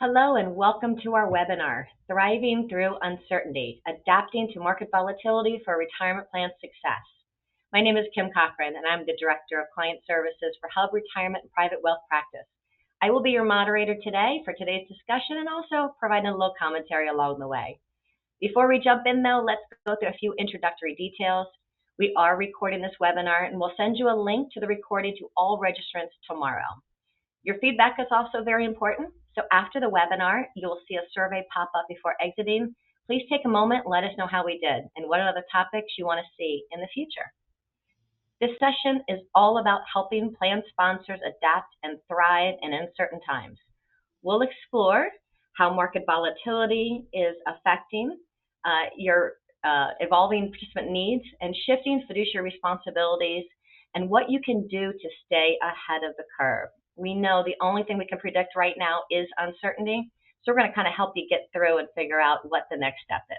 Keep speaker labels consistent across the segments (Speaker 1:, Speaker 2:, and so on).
Speaker 1: Hello and welcome to our webinar, Thriving Through Uncertainty, Adapting to Market Volatility for Retirement Plan Success. My name is Kim Cochran and I'm the Director of Client Services for Hub Retirement and Private Wealth Practice. I will be your moderator today for today's discussion and also providing a little commentary along the way. Before we jump in though, let's go through a few introductory details. We are recording this webinar and we'll send you a link to the recording to all registrants tomorrow. Your feedback is also very important. So after the webinar, you'll see a survey pop up before exiting. Please take a moment and let us know how we did and what other topics you want to see in the future. This session is all about helping plan sponsors adapt and thrive in uncertain times. We'll explore how market volatility is affecting your evolving participant needs and shifting fiduciary responsibilities and what you can do to stay ahead of the curve. We know the only thing we can predict right now is uncertainty, so we're going to kind of help you get through and figure out what the next step is.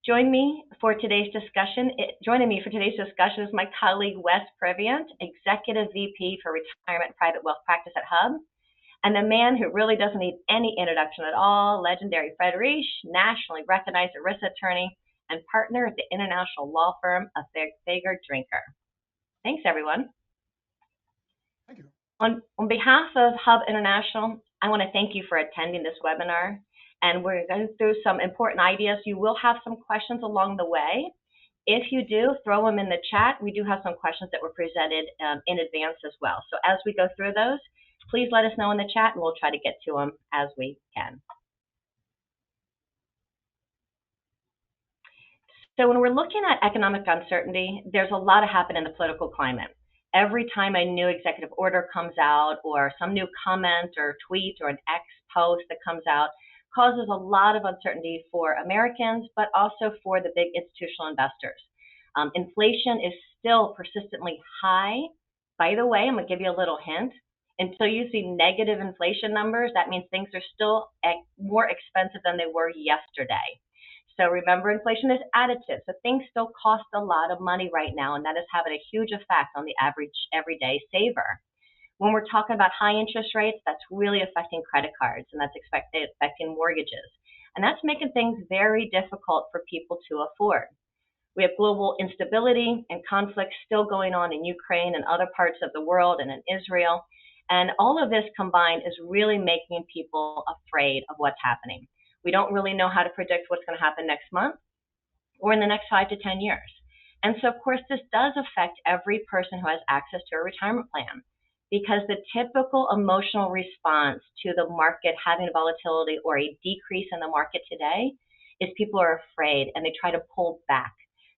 Speaker 1: Joining me for today's discussion is my colleague Wes Pian, Executive VP for Retirement and Private Wealth Practice at Hub, and the man who really doesn't need any introduction at all, legendary Fred Reish, nationally recognized ERISA attorney and partner at the international law firm of Faegre Drinker. Thanks, everyone.
Speaker 2: Thank you.
Speaker 1: On behalf of Hub International, I want to thank you for attending this webinar. And we're going through some important ideas. You will have some questions along the way. If you do, throw them in the chat. We do have some questions that were presented in advance as well. So as we go through those, please let us know in the chat and we'll try to get to them as we can. So when we're looking at economic uncertainty, there's a lot happening in the political climate. Every time a new executive order comes out or some new comment or tweet or an X post that comes out causes a lot of uncertainty for Americans, but also for the big institutional investors. Inflation is still persistently high. By the way, I'm going to give you a little hint. Until you see negative inflation numbers, that means things are still more expensive than they were yesterday. So remember, inflation is additive, so things still cost a lot of money right now, and that is having a huge effect on the average everyday saver. When we're talking about high interest rates, that's really affecting credit cards, and that's affecting mortgages. And that's making things very difficult for people to afford. We have global instability and conflicts still going on in Ukraine and other parts of the world and in Israel. And all of this combined is really making people afraid of what's happening. We don't really know how to predict what's going to happen next month or in the next 5 to 10 years. And so, of course, this does affect every person who has access to a retirement plan because the typical emotional response to the market having volatility or a decrease in the market today is people are afraid and they try to pull back.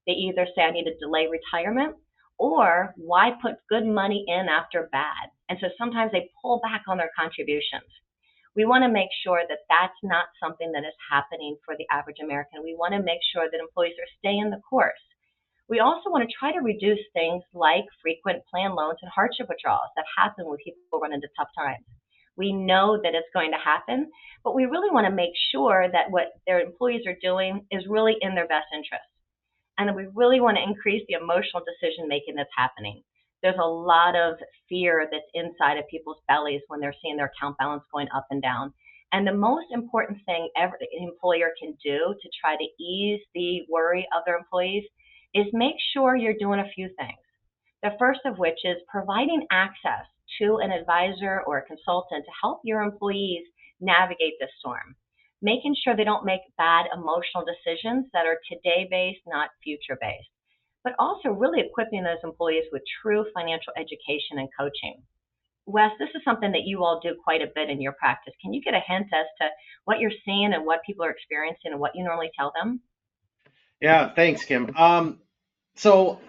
Speaker 1: They either say, I need to delay retirement, or why put good money in after bad? And so sometimes they pull back on their contributions. We want to make sure that that's not something that is happening for the average American. We want to make sure that employees are staying the course. We also want to try to reduce things like frequent plan loans and hardship withdrawals that happen when people run into tough times. We know that it's going to happen, but we really want to make sure that what their employees are doing is really in their best interest. And we really want to increase the emotional decision making that's happening. There's a lot of fear that's inside of people's bellies when they're seeing their account balance going up and down. And the most important thing every employer can do to try to ease the worry of their employees is make sure you're doing a few things. The first of which is providing access to an advisor or a consultant to help your employees navigate this storm. Making sure they don't make bad emotional decisions that are today-based, not future-based. But also really equipping those employees with true financial education and coaching. Wes, this is something that you all do quite a bit in your practice. Can you get a hint as to what you're seeing and what people are experiencing and what you normally tell them?
Speaker 2: Yeah, thanks, Kim. So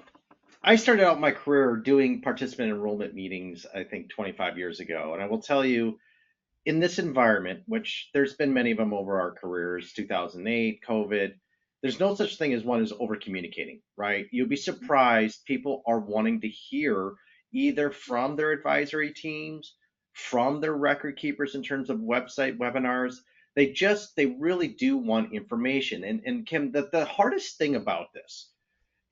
Speaker 2: I started out my career doing participant enrollment meetings, I think 25 years ago. And I will tell you, in this environment, which there's been many of them over our careers, 2008, COVID, there's no such thing as one is over communicating, right? You'll be surprised people are wanting to hear either from their advisory teams, from their record keepers in terms of website webinars. They really do want information. And Kim, the hardest thing about this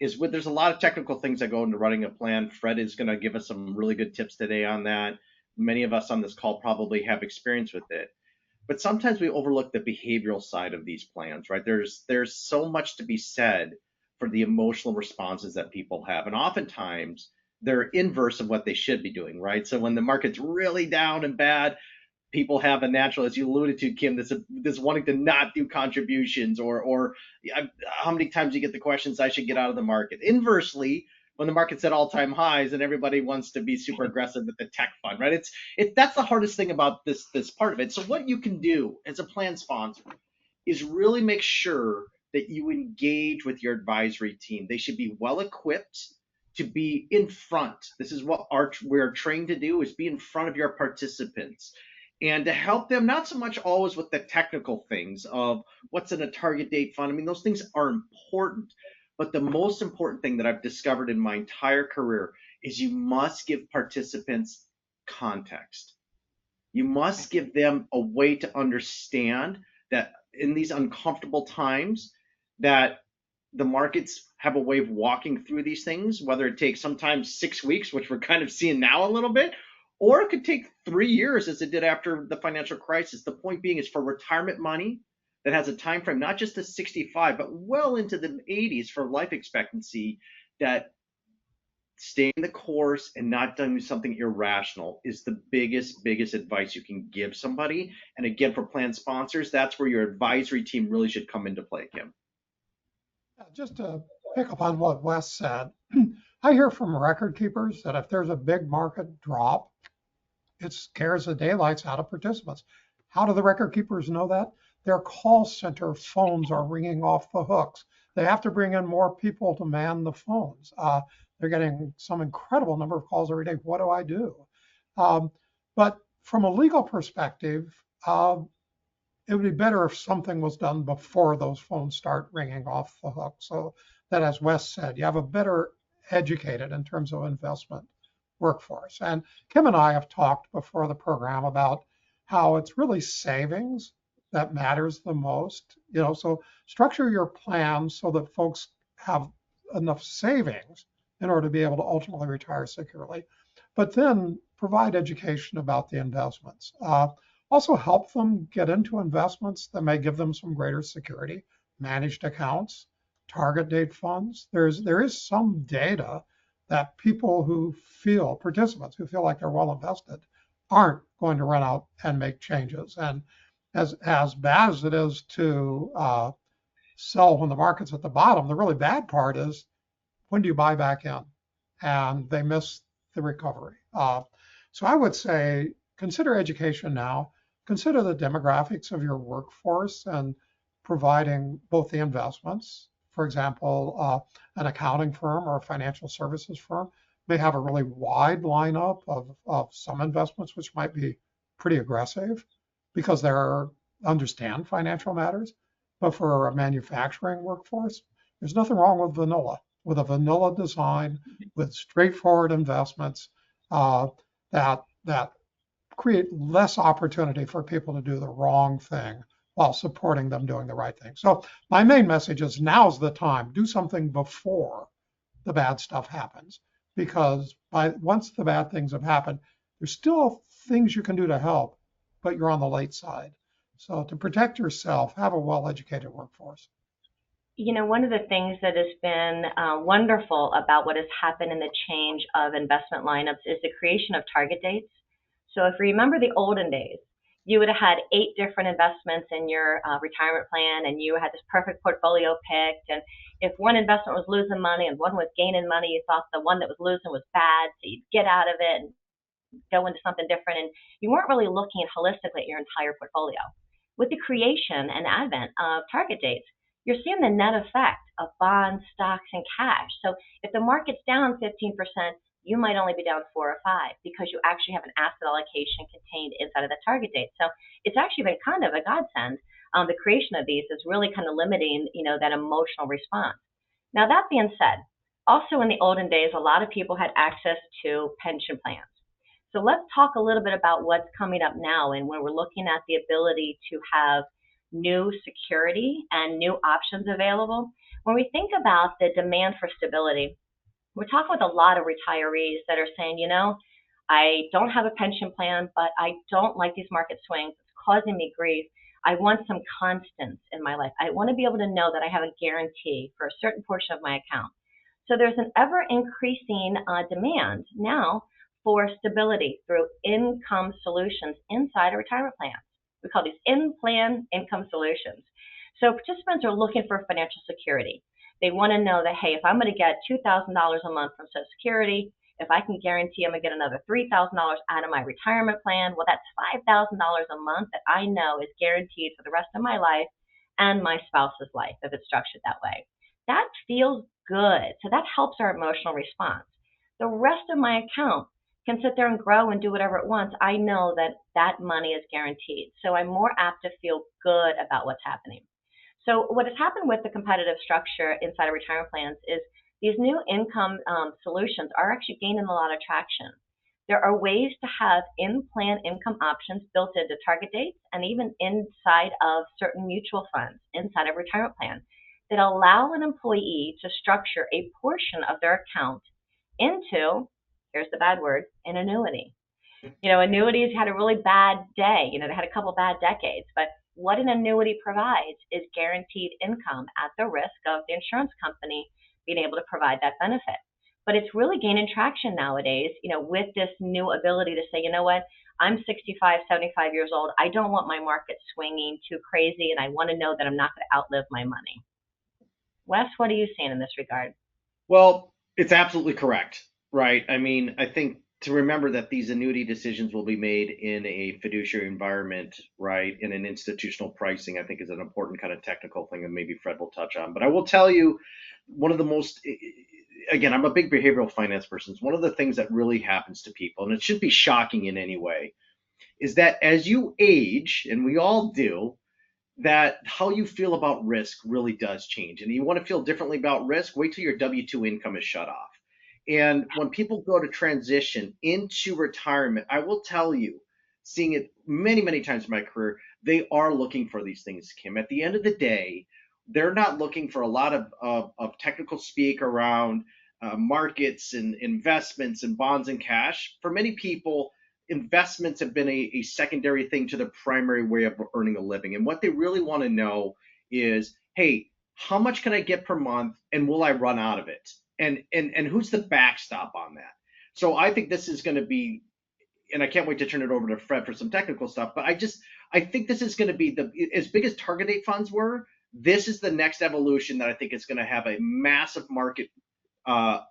Speaker 2: is there's a lot of technical things that go into running a plan. Fred is going to give us some really good tips today on that. Many of us on this call probably have experience with it. But sometimes we overlook the behavioral side of these plans, right? There's so much to be said for the emotional responses that people have, and oftentimes they're inverse of what they should be doing, right? So when the market's really down and bad, people have a natural, as you alluded to, Kim, this wanting to not do contributions, or how many times you get the questions, I should get out of the market. Inversely, when the market's at all-time highs and everybody wants to be super aggressive with the tech fund, right? That's the hardest thing about this part of it. So what you can do as a plan sponsor is really make sure that you engage with your advisory team. They should be well equipped to be in front. This is what we're trained to do, is be in front of your participants and to help them, not so much always with the technical things of what's in a target date fund. I mean, those things are important, but the most important thing that I've discovered in my entire career is you must give participants context. You must give them a way to understand that in these uncomfortable times, that the markets have a way of walking through these things, whether it takes sometimes 6 weeks, which we're kind of seeing now a little bit, or it could take 3 years as it did after the financial crisis. The point being is for retirement money that has a time frame, not just to 65, but well into the 80s for life expectancy, that staying the course and not doing something irrational is the biggest advice you can give somebody. And again, for plan sponsors, that's where your advisory team really should come into play, Kim.
Speaker 3: Just to pick up on what Wes said, I hear from record keepers that if there's a big market drop, it scares the daylights out of participants. How do the record keepers know that? Their call center phones are ringing off the hooks. They have to bring in more people to man the phones. They're getting some incredible number of calls every day. What do I do? But from a legal perspective, it would be better if something was done before those phones start ringing off the hook, so that, as Wes said, you have a better educated in terms of investment workforce. And Kim and I have talked before the program about how it's really savings that matters the most. So structure your plan so that folks have enough savings in order to be able to ultimately retire securely, but then provide education about the investments. Also help them get into investments that may give them some greater security, managed accounts, target date funds. There is some data that participants who feel like they're well invested, aren't going to run out and make changes. And as bad as it is to sell when the market's at the bottom, the really bad part is, when do you buy back in? And they miss the recovery. So I would say, consider education now. Consider the demographics of your workforce and providing both the investments. For example, an accounting firm or a financial services firm may have a really wide lineup of some investments, which might be pretty aggressive because they understand financial matters. But for a manufacturing workforce, there's nothing wrong with a vanilla design with straightforward investments that create less opportunity for people to do the wrong thing while supporting them doing the right thing. So my main message is, now's the time. Do something before the bad stuff happens, because once the bad things have happened, there's still things you can do to help, but you're on the late side. So to protect yourself, have a well-educated workforce.
Speaker 1: One of the things that has been wonderful about what has happened in the change of investment lineups is the creation of target dates. So if you remember the olden days, you would have had 8 different investments in your retirement plan, and you had this perfect portfolio picked. And if one investment was losing money and one was gaining money, you thought the one that was losing was bad, so you'd get out of it and go into something different. And you weren't really looking holistically at your entire portfolio. With the creation and advent of target dates, you're seeing the net effect of bonds, stocks, and cash. So if the market's down 15%, you might only be down 4 or 5 because you actually have an asset allocation contained inside of the target date. So it's actually been kind of a godsend. The creation of these is really kind of limiting, that emotional response. Now, that being said, also in the olden days, a lot of people had access to pension plans. So let's talk a little bit about what's coming up now, and when we're looking at the ability to have new security and new options available. When we think about the demand for stability, we're talking with a lot of retirees that are saying, I don't have a pension plan, but I don't like these market swings. It's causing me grief. I want some constants in my life. I want to be able to know that I have a guarantee for a certain portion of my account. So there's an ever increasing demand now for stability through income solutions inside a retirement plan. We call these in-plan income solutions. So participants are looking for financial security. They want to know that, hey, if I'm going to get $2,000 a month from Social Security, if I can guarantee I'm going to get another $3,000 out of my retirement plan, well, that's $5,000 a month that I know is guaranteed for the rest of my life and my spouse's life if it's structured that way. That feels good. So that helps our emotional response. The rest of my account can sit there and grow and do whatever it wants. I know that that money is guaranteed. So I'm more apt to feel good about what's happening. So what has happened with the competitive structure inside of retirement plans is these new income solutions are actually gaining a lot of traction. There are ways to have in-plan income options built into target dates and even inside of certain mutual funds inside of retirement plan that allow an employee to structure a portion of their account into, here's the bad word, an annuity. Annuities had a really bad day. They had a couple bad decades, but what an annuity provides is guaranteed income at the risk of the insurance company being able to provide that benefit. But it's really gaining traction nowadays, with this new ability to say, you know what, I'm 65, 75 years old. I don't want my market swinging too crazy, and I want to know that I'm not going to outlive my money. Wes, what are you seeing in this regard?
Speaker 2: Well, it's absolutely correct, right? I mean, I think to remember that these annuity decisions will be made in a fiduciary environment, right? In an institutional pricing, I think is an important kind of technical thing that maybe Fred will touch on. But I will tell you, one of the most, again, I'm a big behavioral finance person. One of the things that really happens to people, and it should be shocking in any way, is that as you age, and we all do, that how you feel about risk really does change. And you want to feel differently about risk, wait till your W-2 income is shut off. And when people go to transition into retirement, I will tell you, seeing it many, many times in my career, they are looking for these things, Kim. At the end of the day, they're not looking for a lot of technical speak around markets and investments and bonds and cash. For many people, investments have been a secondary thing to the primary way of earning a living. And what they really want to know is, hey, how much can I get per month and will I run out of it? And who's the backstop on that? So I think this is going to be, and I can't wait to turn it over to Fred for some technical stuff, but I think this is going to be as big as target date funds were, this is the next evolution that I think is going to have a massive market kind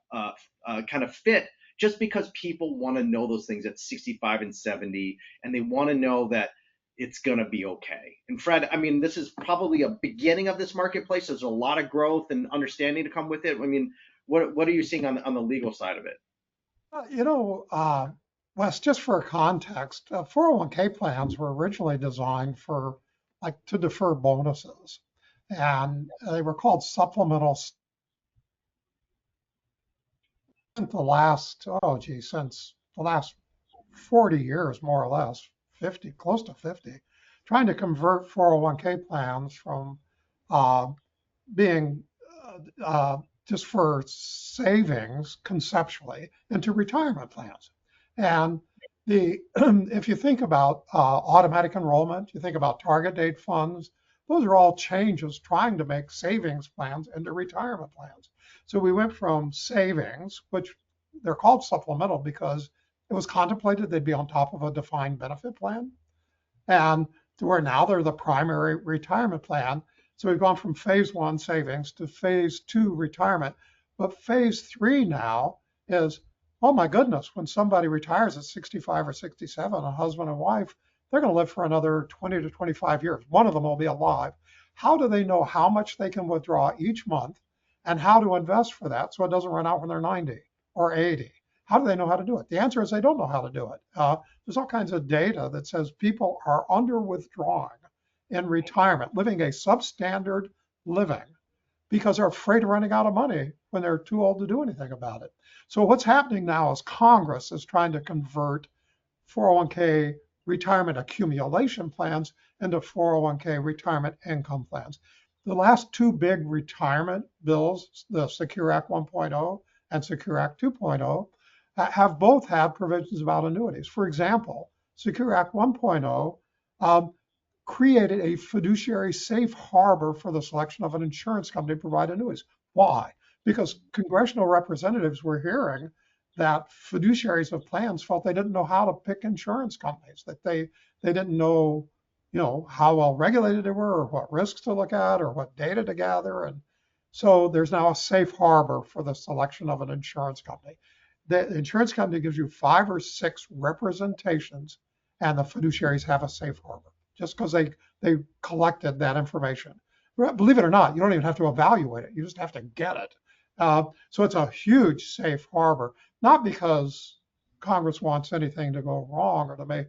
Speaker 2: of fit, just because people want to know those things at 65 and 70, and they want to know that it's going to be okay. And Fred, I mean, this is probably a beginning of this marketplace. There's a lot of growth and understanding to come with it. I mean, what are you seeing on the legal side of it?
Speaker 3: Wes, just for context, 401k plans were originally designed for to defer bonuses, and they were called supplemental. Since the last 40 years, more or less, 50, close to 50, trying to convert 401k plans from being just for savings conceptually into retirement plans. And if you think about automatic enrollment, you think about target date funds, those are all changes trying to make savings plans into retirement plans. So we went from savings, which they're called supplemental because it was contemplated they'd be on top of a defined benefit plan, and to where now they're the primary retirement plan. So we've gone from phase 1 savings to phase 2 retirement. But phase 3 now is, oh my goodness, when somebody retires at 65 or 67, a husband and wife, they're going to live for another 20 to 25 years. One of them will be alive. How do they know how much they can withdraw each month and how to invest for that so it doesn't run out when they're 90 or 80? How do they know how to do it? The answer is they don't know how to do it. There's all kinds of data that says people are under withdrawing in retirement, living a substandard living because they're afraid of running out of money when they're too old to do anything about it. So what's happening now is Congress is trying to convert 401k retirement accumulation plans into 401k retirement income plans. The last two big retirement bills, the Secure Act 1.0 and Secure Act 2.0, have both had provisions about annuities. For example, Secure Act 1.0 um, created a fiduciary safe harbor for the selection of an insurance company to provide annuities. Why? Because congressional representatives were hearing that fiduciaries of plans felt they didn't know how to pick insurance companies, that they didn't know, how well regulated they were, or what risks to look at, or what data to gather. And so there's now a safe harbor for the selection of an insurance company. The insurance company gives you 5 or 6 representations, and the fiduciaries have a safe harbor just because they collected that information. Believe it or not, you don't even have to evaluate it. You just have to get it. So it's a huge safe harbor, not because Congress wants anything to go wrong or to make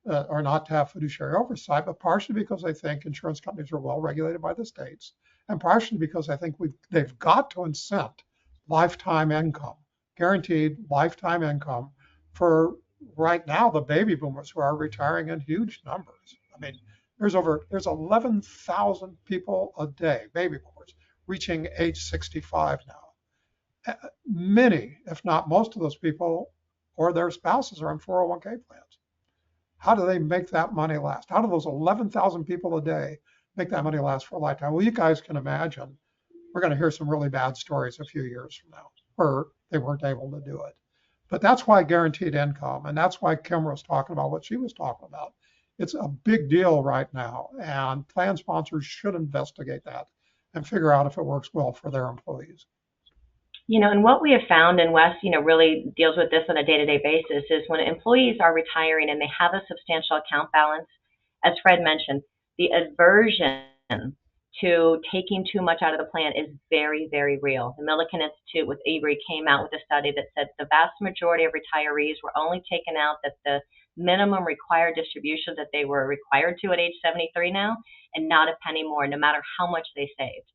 Speaker 3: or not to have fiduciary oversight, but partially because they think insurance companies are well regulated by the states, and partially because I think they've got to incent lifetime income, guaranteed lifetime income for right now the baby boomers who are retiring in huge numbers. I mean, there's 11,000 people a day, baby boomers, reaching age 65 now. Many, if not most of those people or their spouses are on 401k plans. How do they make that money last? How do those 11,000 people a day make that money last for a lifetime? Well, you guys can imagine we're going to hear some really bad stories a few years from now where they weren't able to do it. But that's why guaranteed income, and that's why Kim was talking about what she was talking about. It's a big deal right now, and plan sponsors should investigate that and figure out if it works well for their employees.
Speaker 1: And what we have found, and Wes, really deals with this on a day-to-day basis, is when employees are retiring and they have a substantial account balance, as Fred mentioned, the aversion to taking too much out of the plan is very, very real. The Millikan Institute with ERISA came out with a study that said the vast majority of retirees were only taken out at the minimum required distribution that they were required to at age 73 now, and not a penny more, no matter how much they saved.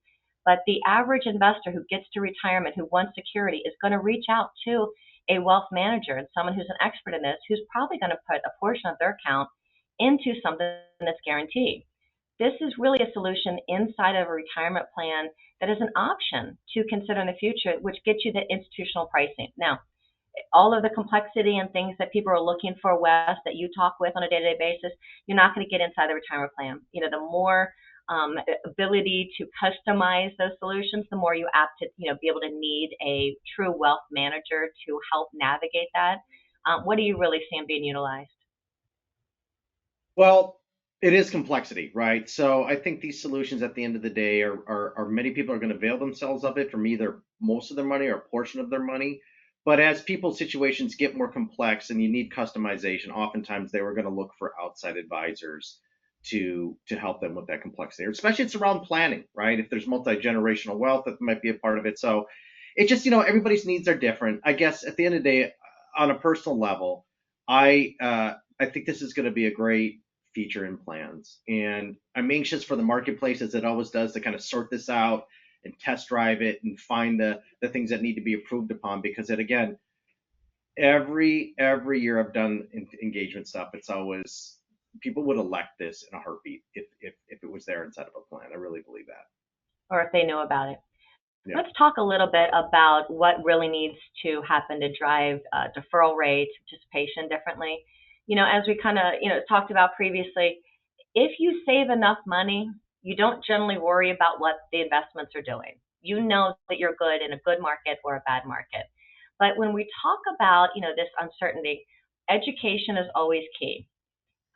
Speaker 1: But the average investor who gets to retirement, who wants security, is going to reach out to a wealth manager and someone who's an expert in this, who's probably going to put a portion of their account into something that's guaranteed. This is really a solution inside of a retirement plan that is an option to consider in the future, which gets you the institutional pricing. Now, all of the complexity and things that people are looking for, Wes, that you talk with on a day-to-day basis, you're not going to get inside the retirement plan. The more ability to customize those solutions, the more you apt to be able to need a true wealth manager to help navigate that. What are you really seeing being utilized?
Speaker 2: Well, it is complexity, right? So I think these solutions at the end of the day are many people are going to avail themselves of it from either most of their money or a portion of their money. But as people's situations get more complex and you need customization, oftentimes they were going to look for outside advisors to help them with that complexity, or especially it's around planning, right? If there's multi-generational wealth, that might be a part of it. So it just, everybody's needs are different. I guess at the end of the day, on a personal level, I think this is going to be a great feature in plans, and I'm anxious for the marketplace, as it always does, to kind of sort this out and test drive it and find the things that need to be approved upon, because again, every year I've done engagement stuff, it's always people would elect this in a heartbeat if it was there inside of a plan. I really believe that.
Speaker 1: Or if they know about it.
Speaker 2: Yeah.
Speaker 1: Let's talk a little bit about what really needs to happen to drive deferral rates, participation differently. As we kind of, talked about previously, if you save enough money, you don't generally worry about what the investments are doing. You know that you're good in a good market or a bad market. But when we talk about, this uncertainty, education is always key.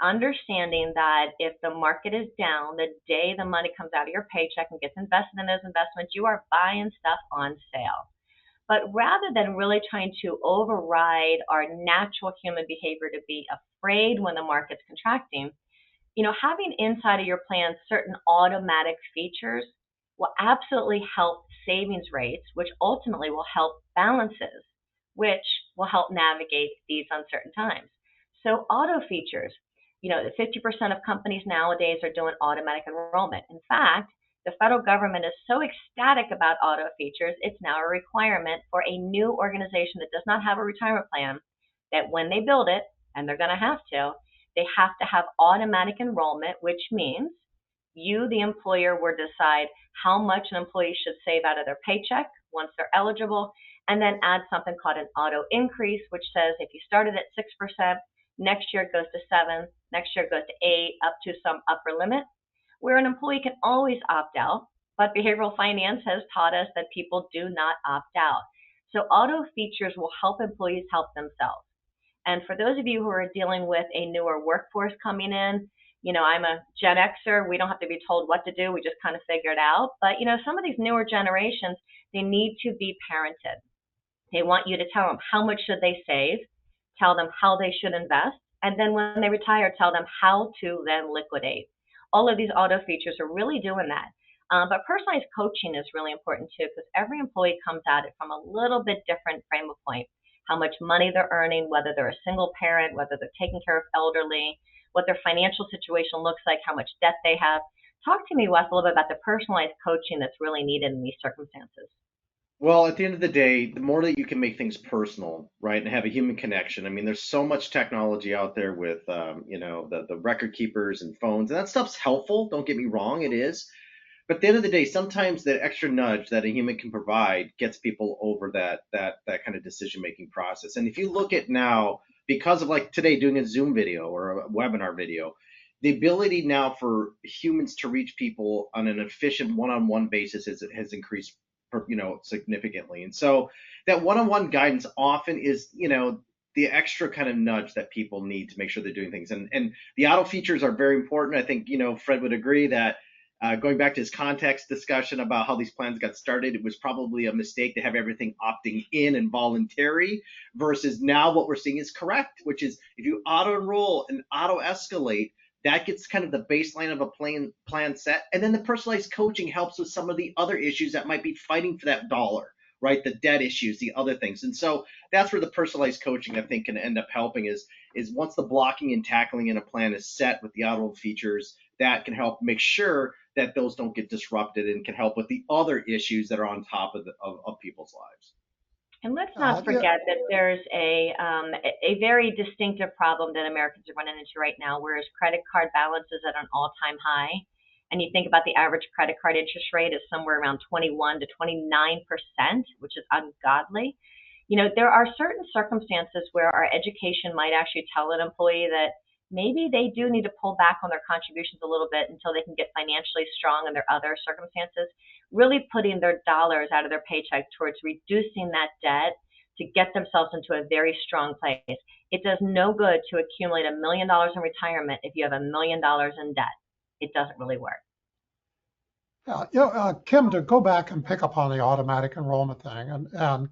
Speaker 1: Understanding that if the market is down, the day the money comes out of your paycheck and gets invested in those investments, you are buying stuff on sale. But rather than really trying to override our natural human behavior to be afraid when the market's contracting, having inside of your plan certain automatic features will absolutely help savings rates, which ultimately will help balances, which will help navigate these uncertain times. So auto features, 50% of companies nowadays are doing automatic enrollment. In fact, the federal government is so ecstatic about auto features, it's now a requirement for a new organization that does not have a retirement plan, that when they build it, and they're going to have to have automatic enrollment, which means you, the employer, will decide how much an employee should save out of their paycheck once they're eligible, and then add something called an auto increase, which says if you started at 6%, next year it goes to 7, next year it goes to 8, up to some upper limit, where an employee can always opt out. But behavioral finance has taught us that people do not opt out. So auto features will help employees help themselves. And for those of you who are dealing with a newer workforce coming in, I'm a Gen Xer. We don't have to be told what to do. We just kind of figure it out. But, some of these newer generations, they need to be parented. They want you to tell them how much should they save, tell them how they should invest, and then when they retire, tell them how to then liquidate. All of these auto features are really doing that. But personalized coaching is really important too, because every employee comes at it from a little bit different frame of point. How much money they're earning, whether they're a single parent, whether they're taking care of elderly, what their financial situation looks like, how much debt they have. Talk to me, Wes, a little bit about the personalized coaching that's really needed in these circumstances.
Speaker 2: Well, at the end of the day, the more that you can make things personal, right, and have a human connection. I mean, there's so much technology out there with, the record keepers and phones, and that stuff's helpful. Don't get me wrong, it is. But at the end of the day, sometimes the extra nudge that a human can provide gets people over that kind of decision making process. And if you look at now, because of like today doing a Zoom video or a webinar video, the ability now for humans to reach people on an efficient one-on-one basis has increased, significantly. And so that one-on-one guidance often is, the extra kind of nudge that people need to make sure they're doing things. And the auto features are very important. I think, Fred would agree that going back to his context discussion about how these plans got started, it was probably a mistake to have everything opting in and voluntary versus now what we're seeing is correct, which is if you auto enroll and auto escalate, that gets kind of the baseline of a plan set. And then the personalized coaching helps with some of the other issues that might be fighting for that dollar, right? The debt issues, the other things. And so that's where the personalized coaching, I think, can end up helping is once the blocking and tackling in a plan is set with the auto features, that can help make sure that those don't get disrupted and can help with the other issues that are on top of people's lives.
Speaker 1: And let's not forget that there's a very distinctive problem that Americans are running into right now, whereas credit card balance is at an all-time high. And you think about the average credit card interest rate is somewhere around 21 to 29%, which is ungodly. There are certain circumstances where our education might actually tell an employee that maybe they do need to pull back on their contributions a little bit until they can get financially strong in their other circumstances, really putting their dollars out of their paycheck towards reducing that debt to get themselves into a very strong place. It does no good to accumulate $1 million in retirement if you have $1 million in debt. It doesn't really work.
Speaker 3: Kim, to go back and pick up on the automatic enrollment thing, and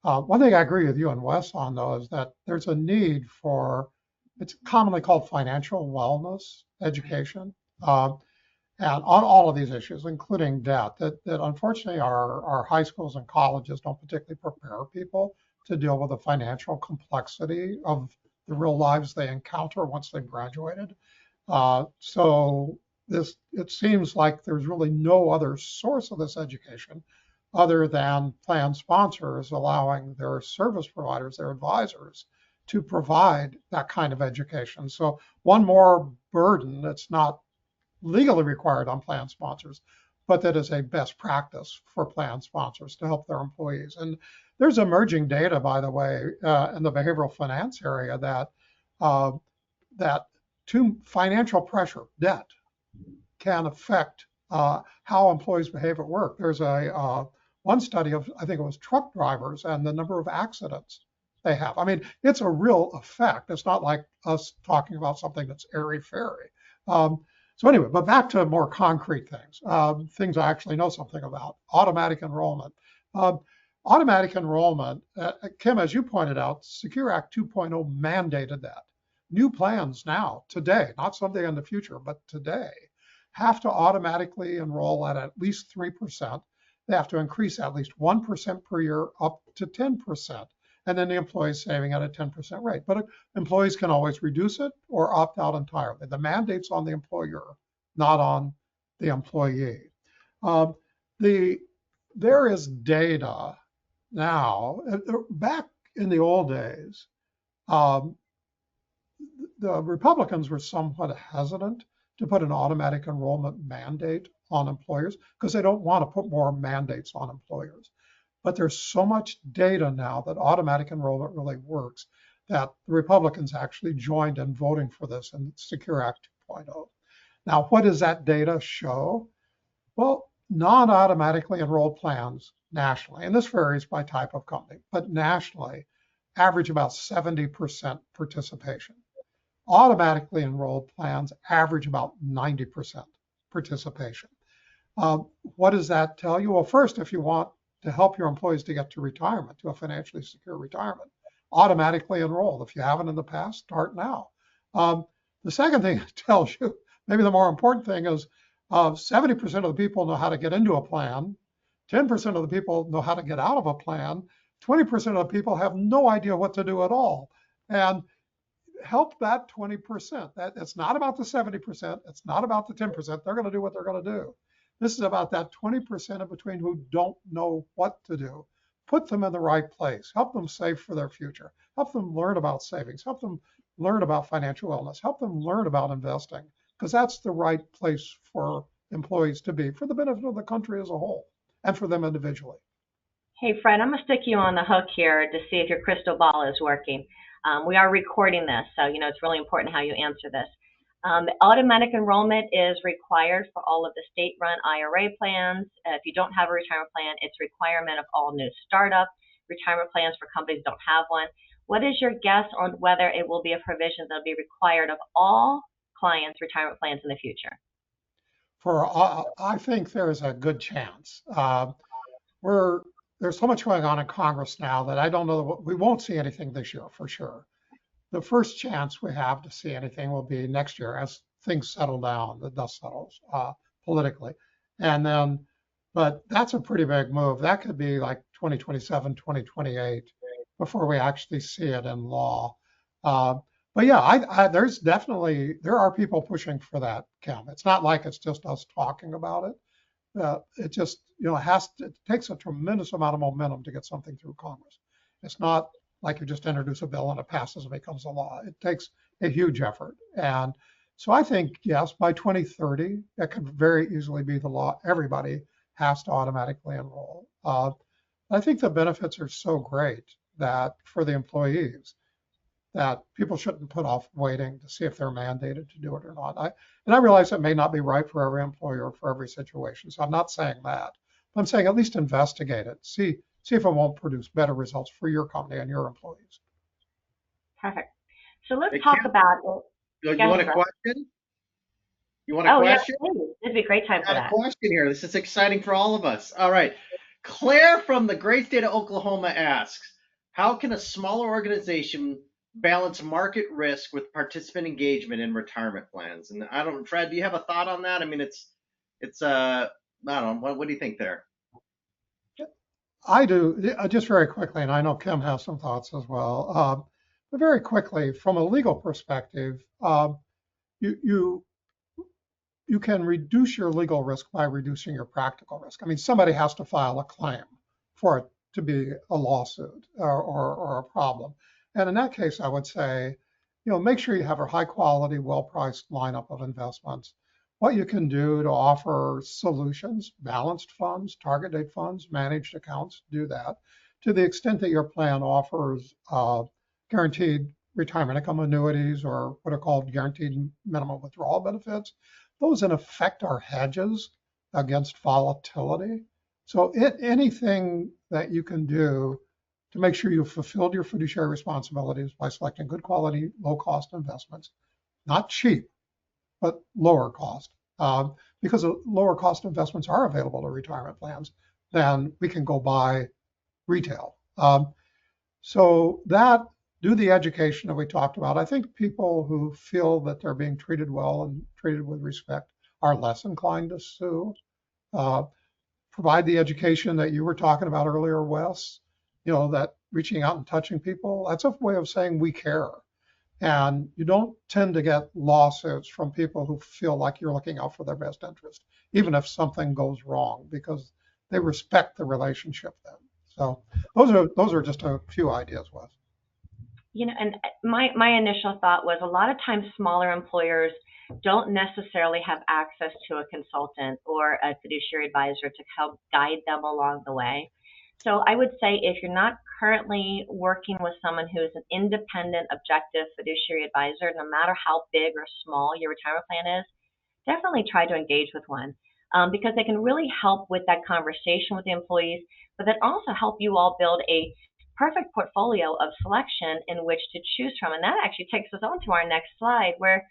Speaker 3: one thing I agree with you and Wes on, though, is that there's a need for, it's commonly called financial wellness education, and on all of these issues, including debt, that unfortunately our high schools and colleges don't particularly prepare people to deal with the financial complexity of the real lives they encounter once they've graduated. So it seems like there's really no other source of this education other than plan sponsors allowing their service providers, their advisors, to provide that kind of education. So one more burden that's not legally required on plan sponsors, but that is a best practice for plan sponsors to help their employees. And there's emerging data, by the way, in the behavioral finance area that financial pressure, debt, can affect how employees behave at work. There's one study of, I think it was truck drivers and the number of accidents they have. I mean, it's a real effect. It's not like us talking about something that's airy-fairy. So anyway, but back to more concrete things, things I actually know something about. Automatic enrollment. Automatic enrollment, Kim, as you pointed out, Secure Act 2.0 mandated that. New plans now, today, not someday in the future, but today, have to automatically enroll at least 3%. They have to increase at least 1% per year up to 10%. And then the employee is saving at a 10% rate. But employees can always reduce it or opt out entirely. The mandate's on the employer, not on the employee. There is data now. Back in the old days, the Republicans were somewhat hesitant to put an automatic enrollment mandate on employers because they don't want to put more mandates on employers. But there's so much data now that automatic enrollment really works that the Republicans actually joined in voting for this in Secure Act 2.0. Now, what does that data show? Well, non-automatically enrolled plans nationally, and this varies by type of company, but nationally average about 70% participation. Automatically enrolled plans average about 90% participation. What does that tell you? Well, first, if you want to help your employees to get to retirement, to a financially secure retirement, automatically enroll. If you haven't in the past, start now. The second thing it tells you, maybe the more important thing, is 70% of the people know how to get into a plan, 10% of the people know how to get out of a plan, 20% of the people have no idea what to do at all. And help that 20%. It's not about the 70%. It's not about the 10%. They're going to do what they're going to do. This is about that 20% in between who don't know what to do. Put them in the right place. Help them save for their future. Help them learn about savings. Help them learn about financial wellness. Help them learn about investing, because that's the right place for employees to be for the benefit of the country as a whole and for them individually.
Speaker 1: Hey, Fred, I'm going to stick you on the hook here to see if your crystal ball is working. We are recording this, so it's really important how you answer this. Automatic enrollment is required for all of the state-run IRA plans. If you don't have a retirement plan, it's a requirement of all new startup retirement plans for companies that don't have one. What is your guess on whether it will be a provision that will be required of all clients' retirement plans in the future?
Speaker 3: I think there's a good chance. There's so much going on in Congress now that I don't know. We won't see anything this year for sure. The first chance we have to see anything will be next year as things settle down, the dust settles politically. And then, but that's a pretty big move. That could be like 2027, 2028 before we actually see it in law. But yeah, there are people pushing for that, Kim. It's not like it's just us talking about it. It just, it takes a tremendous amount of momentum to get something through Congress. It's not like you just introduce a bill and it passes and becomes a law. It takes a huge effort. And so I think, yes, by 2030, it could very easily be the law. Everybody has to automatically enroll. I think the benefits are so great that for the employees, that people shouldn't put off waiting to see if they're mandated to do it or not. And I realize it may not be right for every employer or for every situation. So I'm not saying that. But I'm saying at least investigate it. See if it won't produce better results for your company and your employees.
Speaker 1: Perfect. So let's talk about it.
Speaker 2: You want a question? You want a question?
Speaker 1: Yeah, please. It'd be a great time for that.
Speaker 2: A question here. This is exciting for all of us. All right. Claire from the great state of Oklahoma asks, how can a smaller organization balance market risk with participant engagement in retirement plans? And Fred, do you have a thought on that? I mean, it's I don't know. What do you think there?
Speaker 3: I do, just very quickly, and I know Kim has some thoughts as well. But very quickly, from a legal perspective, you can reduce your legal risk by reducing your practical risk. I mean, somebody has to file a claim for it to be a lawsuit or a problem. And in that case, I would say, make sure you have a high quality, well-priced lineup of investments. What you can do to offer solutions, balanced funds, target date funds, managed accounts, do that. To the extent that your plan offers guaranteed retirement income annuities or what are called guaranteed minimum withdrawal benefits, those in effect are hedges against volatility. So anything that you can do to make sure you've fulfilled your fiduciary responsibilities by selecting good quality, low cost investments, not cheap, but lower cost, because lower cost investments are available to retirement plans, then we can go buy retail. So do the education that we talked about. I think people who feel that they're being treated well and treated with respect are less inclined to sue. Provide the education that you were talking about earlier, Wes, that reaching out and touching people, that's a way of saying we care. And you don't tend to get lawsuits from people who feel like you're looking out for their best interest, even if something goes wrong, because they respect the relationship then. So those are just a few ideas, Wes.
Speaker 1: And my initial thought was a lot of times smaller employers don't necessarily have access to a consultant or a fiduciary advisor to help guide them along the way. So I would say if you're not currently working with someone who is an independent, objective fiduciary advisor, no matter how big or small your retirement plan is, definitely try to engage with one, because they can really help with that conversation with the employees, but then also help you all build a perfect portfolio of selection in which to choose from. And that actually takes us on to our next slide where,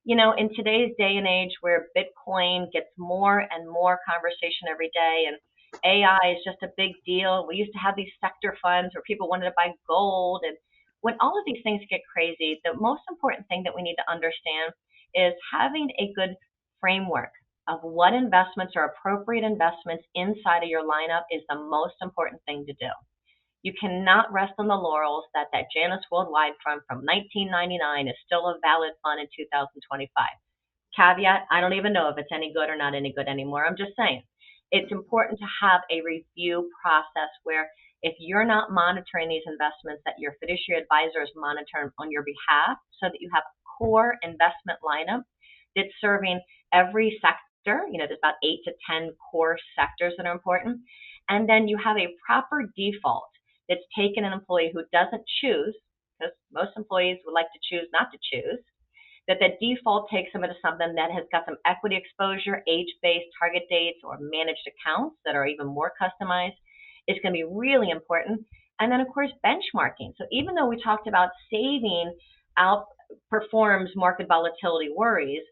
Speaker 1: in today's day and age where Bitcoin gets more and more conversation every day and AI is just a big deal. We used to have these sector funds where people wanted to buy gold. And when all of these things get crazy, the most important thing that we need to understand is having a good framework of what investments are appropriate investments inside of your lineup is the most important thing to do. You cannot rest on the laurels that Janus Worldwide Fund from 1999 is still a valid fund in 2025. Caveat, I don't even know if it's any good or not any good anymore. I'm just saying. It's important to have a review process where if you're not monitoring these investments, that your fiduciary advisor is monitoring on your behalf so that you have a core investment lineup that's serving every sector. There's about 8 to 10 core sectors that are important. And then you have a proper default that's taken an employee who doesn't choose, because most employees would like to choose not to choose, that default takes them into something that has got some equity exposure, age-based target dates, or managed accounts that are even more customized. It's going to be really important. And then, of course, benchmarking. So even though we talked about saving outperforms market volatility worries,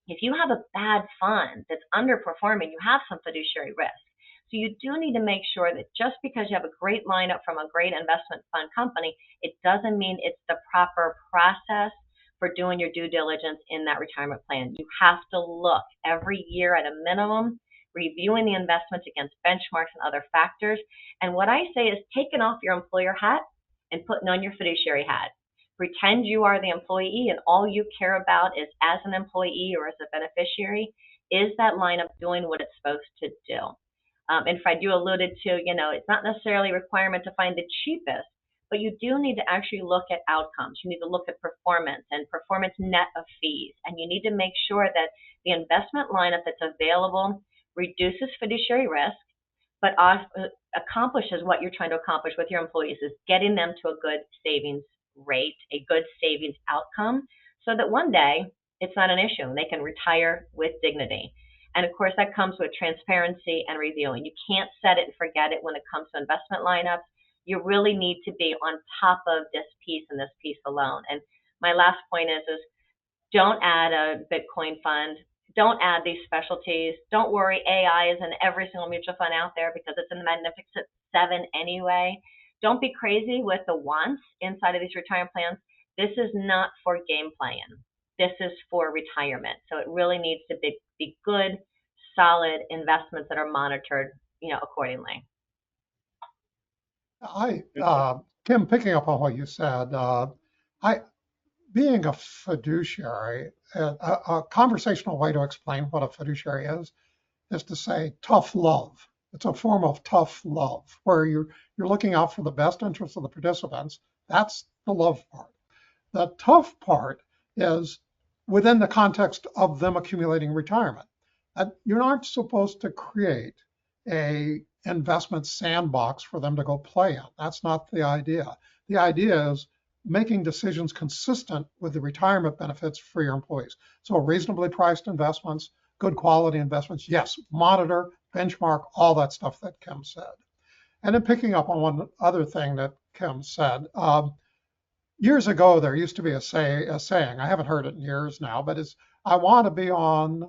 Speaker 1: if you have a bad fund that's underperforming, you have some fiduciary risk. So you do need to make sure that just because you have a great lineup from a great investment fund company, it doesn't mean it's the proper process for doing your due diligence in that retirement plan. You have to look every year at a minimum, reviewing the investments against benchmarks and other factors. And what I say is taking off your employer hat and putting on your fiduciary hat. Pretend you are the employee and all you care about is, as an employee or as a beneficiary, is that lineup doing what it's supposed to do? And Fred, you alluded to, it's not necessarily a requirement to find the cheapest, but you do need to actually look at outcomes. You need to look at performance and performance net of fees. And you need to make sure that the investment lineup that's available reduces fiduciary risk, but accomplishes what you're trying to accomplish with your employees, is getting them to a good savings rate, a good savings outcome, so that one day it's not an issue and they can retire with dignity. And of course, that comes with transparency and reviewing. You can't set it and forget it when it comes to investment lineups. You really need to be on top of this piece and this piece alone. And my last point is don't add a Bitcoin fund. Don't add these specialties. Don't worry, AI is in every single mutual fund out there because it's in the Magnificent Seven anyway. Don't be crazy with the wants inside of these retirement plans. This is not for game playing. This is for retirement. So it really needs to be good, solid investments that are monitored, accordingly.
Speaker 3: Kim, picking up on what you said, being a fiduciary, a conversational way to explain what a fiduciary is to say tough love. It's a form of tough love where you're looking out for the best interests of the participants. That's the love part. The tough part is within the context of them accumulating retirement. You're not supposed to create a investment sandbox for them to go play in. That's not the idea. The idea is making decisions consistent with the retirement benefits for your employees. So reasonably priced investments, good quality investments, yes, monitor, benchmark, all that stuff that Kim said. And then picking up on one other thing that Kim said, years ago, there used to be a saying, I haven't heard it in years now, but it's, I want to be on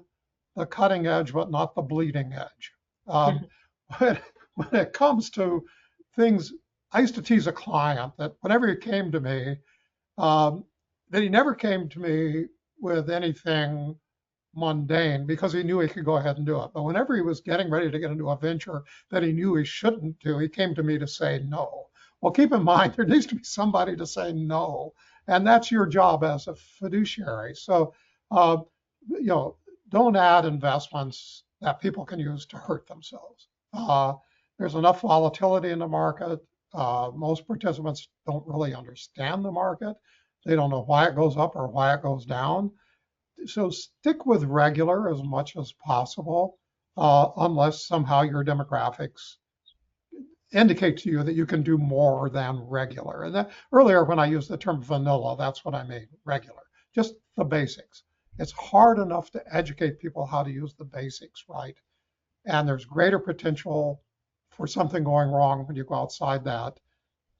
Speaker 3: the cutting edge, but not the bleeding edge. When it comes to things, I used to tease a client that whenever he came to me, that he never came to me with anything mundane because he knew he could go ahead and do it. But whenever he was getting ready to get into a venture that he knew he shouldn't do, he came to me to say no. Well, keep in mind, there needs to be somebody to say no, and that's your job as a fiduciary. So, don't add investments that people can use to hurt themselves. There's enough volatility in the market. Most participants don't really understand the market. They don't know why it goes up or why it goes down. So stick with regular as much as possible, unless somehow your demographics indicate to you that you can do more than regular. And that, earlier when I used the term vanilla, that's what I mean, regular, just the basics. It's hard enough to educate people how to use the basics right. And there's greater potential for something going wrong when you go outside that.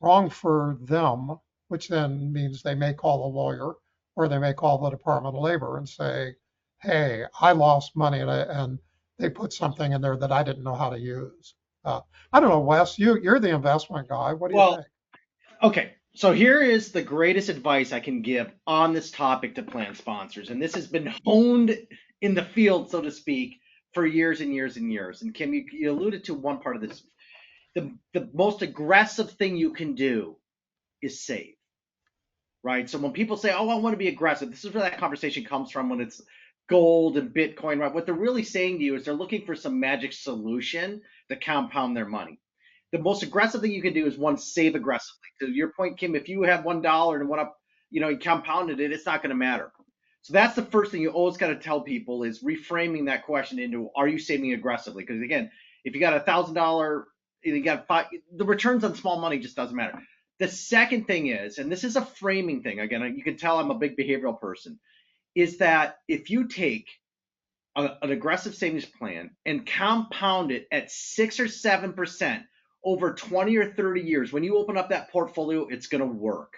Speaker 3: Wrong for them, which then means they may call a lawyer or they may call the Department of Labor and say, hey, I lost money and they put something in there that I didn't know how to use. I don't know, Wes, you're the investment guy. What do you
Speaker 2: Well,
Speaker 3: think?
Speaker 2: okay. So here is the greatest advice I can give on this topic to plan sponsors. And this has been honed in the field, so to speak, for years and years and years. And Kim, you alluded to one part of this. The most aggressive thing you can do is save, right? So when people say, oh, I want to be aggressive, this is where that conversation comes from when it's gold and Bitcoin, right? What they're really saying to you is they're looking for some magic solution to compound their money. The most aggressive thing you can do is one, save aggressively. To your point, Kim, if you have $1 and went up, you compounded it, it's not going to matter. So that's the first thing you always got to tell people is reframing that question into, are you saving aggressively? Because again, if you got $1,000, you got the returns on small money just doesn't matter. The second thing is, and this is a framing thing, again, you can tell I'm a big behavioral person, is that if you take an aggressive savings plan and compound it at 6 or 7% over 20 or 30 years, when you open up that portfolio, it's going to work.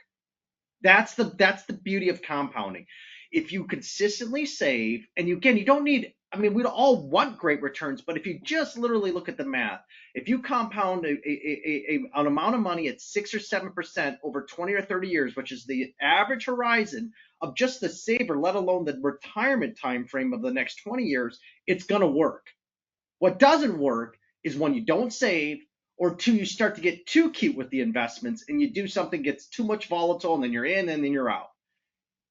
Speaker 2: That's the beauty of compounding. If you consistently save, and you don't need, I mean, we all want great returns, but if you just literally look at the math, if you compound an amount of money at 6 or 7% over 20 or 30 years, which is the average horizon of just the saver, let alone the retirement time frame of the next 20 years, it's going to work. What doesn't work is when you don't save, or two, you start to get too cute with the investments and you do something gets too much volatile and then you're in and then you're out.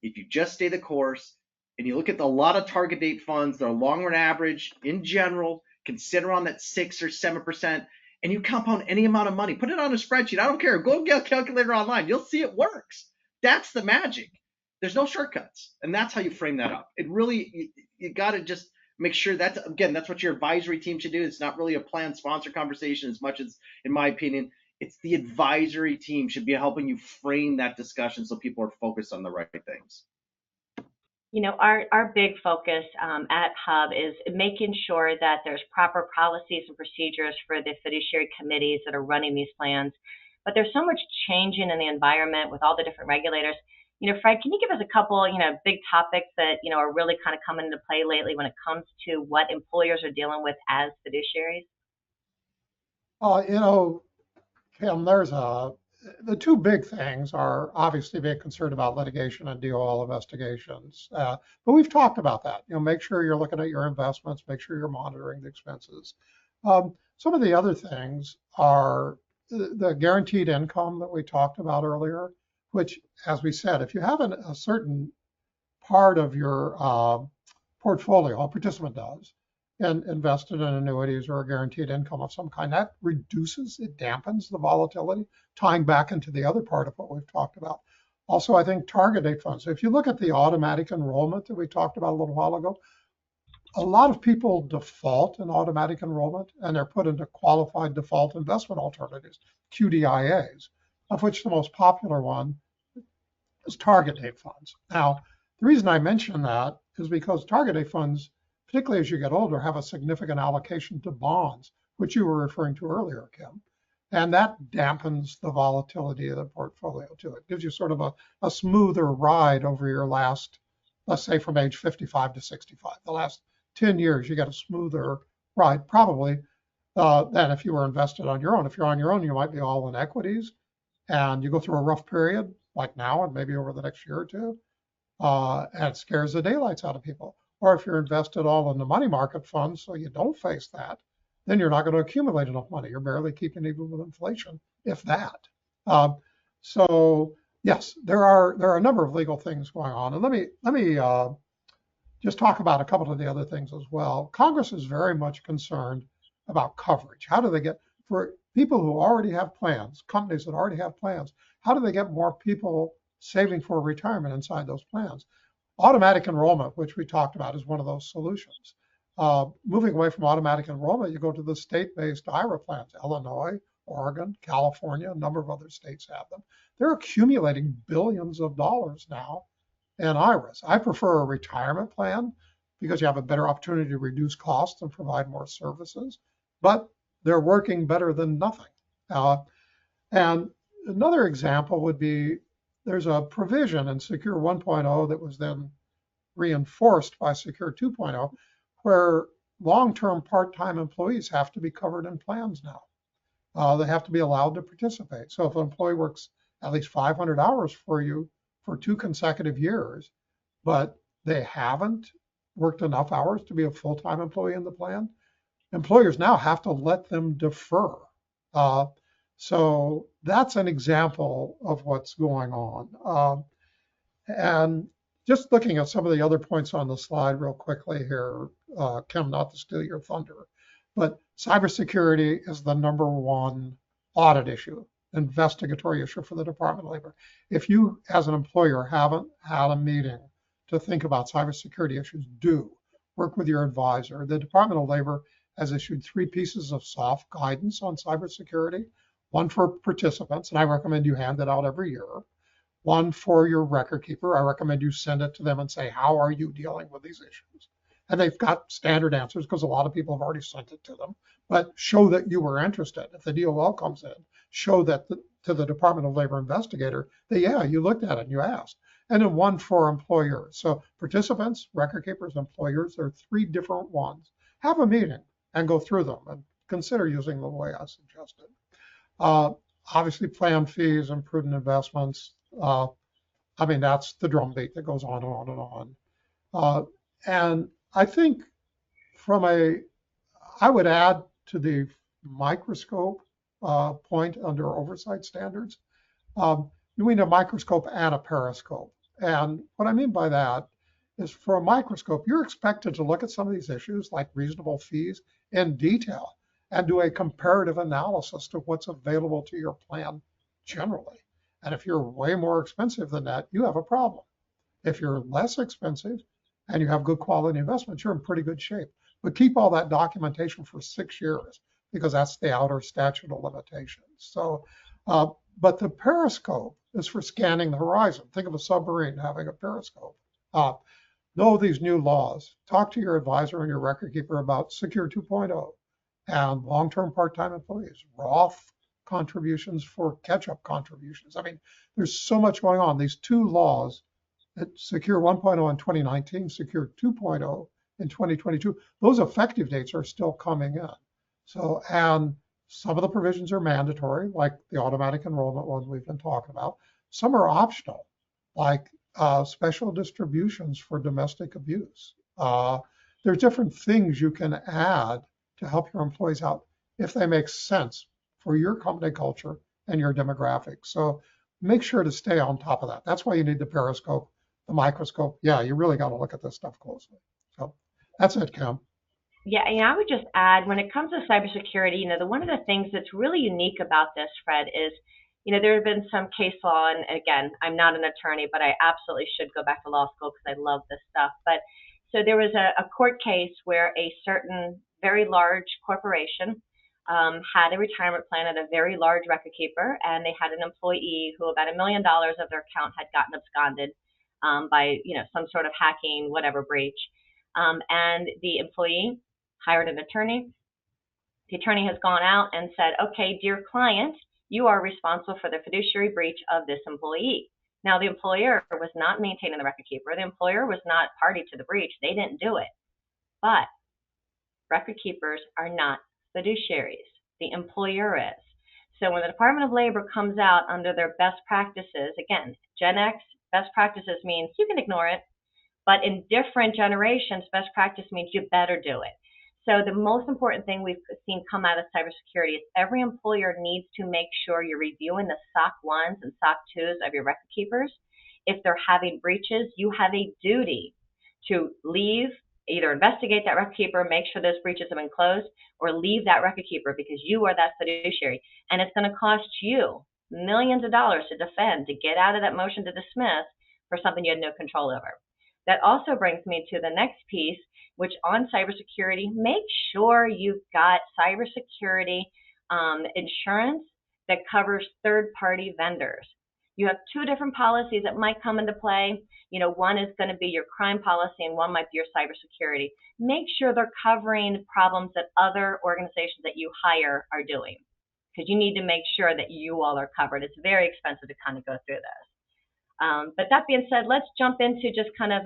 Speaker 2: If you just stay the course and you look at a lot of target date funds, their long run average in general, consider on that 6 or 7%, and you compound any amount of money, put it on a spreadsheet. I don't care. Go get a calculator online. You'll see it works. That's the magic. There's no shortcuts. And that's how you frame that up. It really, you got to just make sure that's what your advisory team should do. It's not really a planned sponsor conversation as much as, in my opinion, it's the advisory team should be helping you frame that discussion so people are focused on the right things.
Speaker 1: Our big focus at Hub is making sure that there's proper policies and procedures for the fiduciary committees that are running these plans. But there's so much changing in the environment with all the different regulators. Fred, can you give us a couple, big topics that, are really kind of coming into play lately when it comes to what employers are dealing with as fiduciaries?
Speaker 3: Kim, the two big things are obviously being concerned about litigation and DOL investigations. But we've talked about that. Make sure you're looking at your investments, make sure you're monitoring the expenses. Some of the other things are the guaranteed income that we talked about earlier, which, as we said, if you have a certain part of your portfolio, a participant does, and invested in annuities or a guaranteed income of some kind, that it dampens the volatility, tying back into the other part of what we've talked about. Also, I think target date funds. So if you look at the automatic enrollment that we talked about a little while ago, a lot of people default in automatic enrollment and they're put into qualified default investment alternatives, QDIAs, of which the most popular one is target date funds. Now, the reason I mention that is because target date funds, particularly as you get older, have a significant allocation to bonds, which you were referring to earlier, Kim. And that dampens the volatility of the portfolio too. It gives you sort of a smoother ride over your last, let's say from age 55 to 65. The last 10 years, you get a smoother ride, probably, than if you were invested on your own. If you're on your own, you might be all in equities and you go through a rough period like now and maybe over the next year or two, and it scares the daylights out of people. Or if you're invested all in the money market funds, so you don't face that, then you're not going to accumulate enough money. You're barely keeping even with inflation, if that. So yes, there are a number of legal things going on. And let me just talk about a couple of the other things as well. Congress is very much concerned about coverage. How do they get, for people who already have plans, companies that already have plans, how do they get more people saving for retirement inside those plans? Automatic enrollment, which we talked about, is one of those solutions. Moving away from automatic enrollment, you go to the state-based IRA plans, Illinois, Oregon, California, a number of other states have them. They're accumulating billions of dollars now in IRAs. I prefer a retirement plan because you have a better opportunity to reduce costs and provide more services, but they're working better than nothing. And another example would be there's a provision in Secure 1.0 that was then reinforced by Secure 2.0 where long-term part-time employees have to be covered in plans now. They have to be allowed to participate. So if an employee works at least 500 hours for you for 2 consecutive years, but they haven't worked enough hours to be a full-time employee in the plan, employers now have to let them defer. So that's an example of what's going on. And just looking at some of the other points on the slide real quickly here, Kim, not to steal your thunder, but cybersecurity is the #1 audit issue, investigatory issue for the Department of Labor. If you, as an employer, haven't had a meeting to think about cybersecurity issues, do work with your advisor. The Department of Labor has issued 3 pieces of soft guidance on cybersecurity, one for participants, and I recommend you hand it out every year. One for your record keeper. I recommend you send it to them and say, how are you dealing with these issues? And they've got standard answers because a lot of people have already sent it to them, but show that you were interested. If the DOL comes in, show that to the Department of Labor investigator that, yeah, you looked at it and you asked. And then one for employers. So participants, record keepers, employers, there are 3 different ones. Have a meeting and go through them and consider using the way I suggested. Obviously, plan fees and prudent investments. I mean, that's the drumbeat that goes on and on and on. And I think I would add to the microscope point under oversight standards. You need a microscope and a periscope. And what I mean by that is for a microscope, you're expected to look at some of these issues like reasonable fees in detail and do a comparative analysis to what's available to your plan generally. And if you're way more expensive than that, you have a problem. If you're less expensive and you have good quality investments, you're in pretty good shape. But keep all that documentation for 6 years because that's the outer statute of limitations. So, but the periscope is for scanning the horizon. Think of a submarine having a periscope. Know these new laws. Talk to your advisor and your record keeper about Secure 2.0 and long-term part-time employees, Roth contributions for catch-up contributions. I mean, there's so much going on. These 2 laws, Secure 1.0 in 2019, Secure 2.0 in 2022, those effective dates are still coming in. So, and some of the provisions are mandatory, like the automatic enrollment one we've been talking about. Some are optional, like special distributions for domestic abuse. There's different things you can add to help your employees out if they make sense for your company culture and your demographics. So make sure to stay on top of that. That's why you need the periscope, the microscope. Yeah, you really got to look at this stuff closely. So that's it, Kim.
Speaker 1: Yeah, and I would just add, when it comes to cybersecurity, one of the things that's really unique about this, Fred, is, there have been some case law, and again, I'm not an attorney, but I absolutely should go back to law school because I love this stuff. But so there was a court case where a certain very large corporation had a retirement plan at a very large record keeper, and they had an employee who about $1 million of their account had gotten absconded by some sort of hacking, whatever breach. And the employee hired an attorney. The attorney has gone out and said, okay, dear client, you are responsible for the fiduciary breach of this employee. Now, the employer was not maintaining the record keeper. The employer was not party to the breach. They didn't do it. But record keepers are not fiduciaries. The employer is. So when the Department of Labor comes out under their best practices, again, Gen X, best practices means you can ignore it. But in different generations, best practice means you better do it. So the most important thing we've seen come out of cybersecurity is every employer needs to make sure you're reviewing the SOC 1s and SOC 2s of your record keepers. If they're having breaches, you have a duty to leave, either investigate that record keeper, make sure those breaches have been closed, or leave that record keeper because you are that fiduciary. And it's going to cost you millions of dollars to defend, to get out of that motion to dismiss for something you had no control over. That also brings me to the next piece, which on cybersecurity, make sure you've got cybersecurity insurance that covers third-party vendors. You have two different policies that might come into play. One is going to be your crime policy and one might be your cybersecurity. Make sure they're covering problems that other organizations that you hire are doing, because you need to make sure that you all are covered. It's very expensive to kind of go through this. But that being said, let's jump into just kind of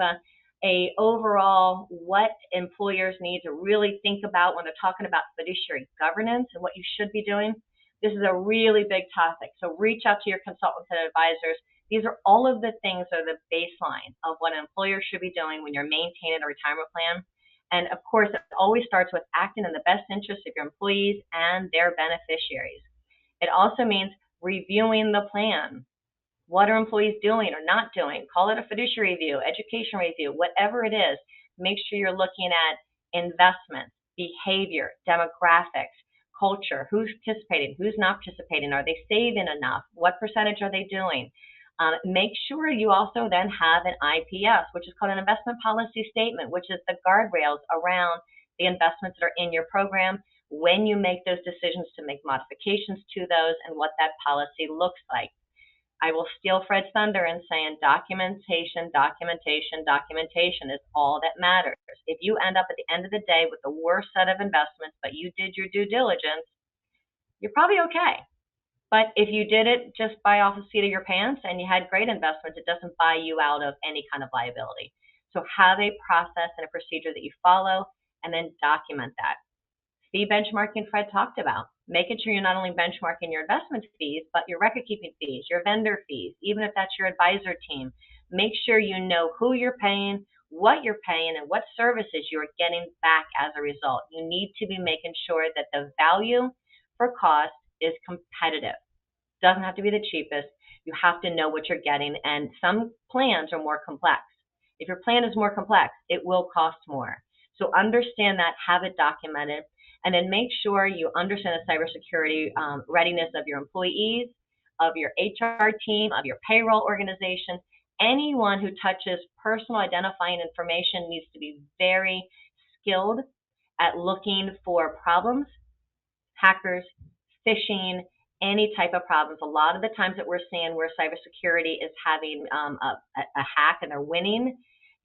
Speaker 1: a overall what employers need to really think about when they're talking about fiduciary governance and what you should be doing. This is a really big topic, so reach out to your consultants and advisors. These are all of the things that are the baseline of what an employer should be doing when you're maintaining a retirement plan. And of course, it always starts with acting in the best interest of your employees and their beneficiaries. It also means reviewing the plan. What are employees doing or not doing? Call it a fiduciary review, education review, whatever it is. Make sure you're looking at investments, behavior, demographics, culture, who's participating, who's not participating, are they saving enough, what percentage are they doing? Make sure you also then have an IPS, which is called an investment policy statement, which is the guardrails around the investments that are in your program, when you make those decisions to make modifications to those, and what that policy looks like. I will steal Fred's thunder in saying documentation, documentation, documentation is all that matters. If you end up at the end of the day with the worst set of investments, but you did your due diligence, you're probably okay. But if you did it just by off the seat of your pants and you had great investments, it doesn't buy you out of any kind of liability. So have a process and a procedure that you follow, and then document that. Fee benchmarking Fred talked about, making sure you're not only benchmarking your investment fees, but your record keeping fees, your vendor fees, even if that's your advisor team. Make sure you know who you're paying, what you're paying, and what services you're getting back as a result. You need to be making sure that the value for cost is competitive. Doesn't have to be the cheapest. You have to know what you're getting, and some plans are more complex. If your plan is more complex, it will cost more. So understand that, have it documented, and then make sure you understand the cybersecurity readiness of your employees, of your HR team, of your payroll organization. Anyone who touches personal identifying information needs to be very skilled at looking for problems, hackers, phishing, any type of problems. A lot of the times that we're seeing where cybersecurity is having a hack and they're winning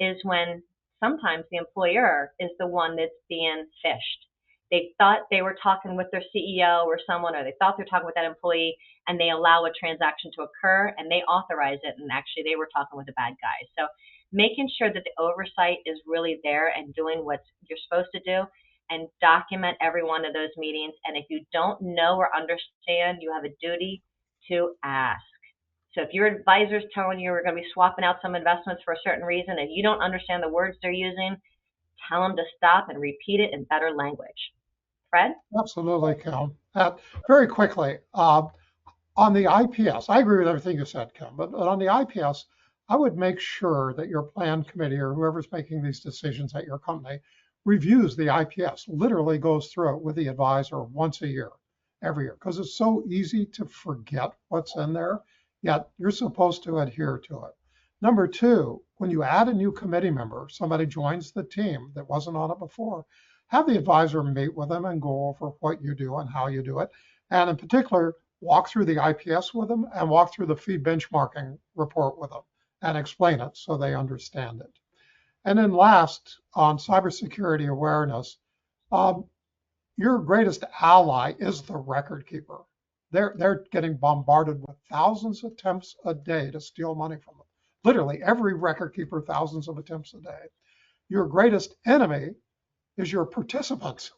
Speaker 1: is when sometimes the employer is the one that's being phished. They thought they were talking with their CEO or someone, or they thought they were talking with that employee, and they allow a transaction to occur, and they authorize it, and actually they were talking with a bad guy. So making sure that the oversight is really there and doing what you're supposed to do, and document every one of those meetings. And if you don't know or understand, you have a duty to ask. So if your advisor's telling you we're going to be swapping out some investments for a certain reason and you don't understand the words they're using, tell them to stop and repeat it in better language. Fred?
Speaker 3: Absolutely, Kim. Very quickly, on the IPS, I agree with everything you said, Kim, but on the IPS, I would make sure that your plan committee or whoever's making these decisions at your company reviews the IPS, literally goes through it with the advisor once a year, every year, because it's so easy to forget what's in there, yet you're supposed to adhere to it. Number two, when you add a new committee member, somebody joins the team that wasn't on it before, have the advisor meet with them and go over what you do and how you do it. And in particular, walk through the IPS with them and walk through the fee benchmarking report with them and explain it so they understand it. And then last, on cybersecurity awareness, your greatest ally is the record keeper. They're getting bombarded with thousands of attempts a day to steal money from them. Literally every record keeper, thousands of attempts a day. Your greatest enemy is your participants.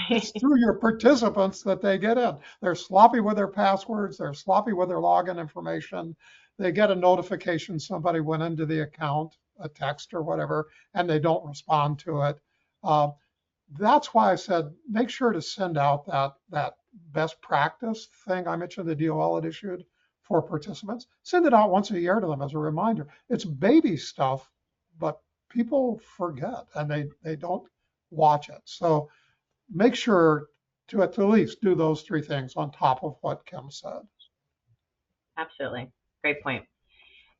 Speaker 3: It's through your participants that they get in. They're sloppy with their passwords. They're sloppy with their login information. They get a notification somebody went into the account, a text or whatever, and they don't respond to it. That's why I said make sure to send out that best practice thing I mentioned the DOL had issued for participants. Send it out once a year to them as a reminder. It's baby stuff, but people forget and they don't watch it. So make sure to at least do those three things on top of what Kim said.
Speaker 1: Absolutely. Great point.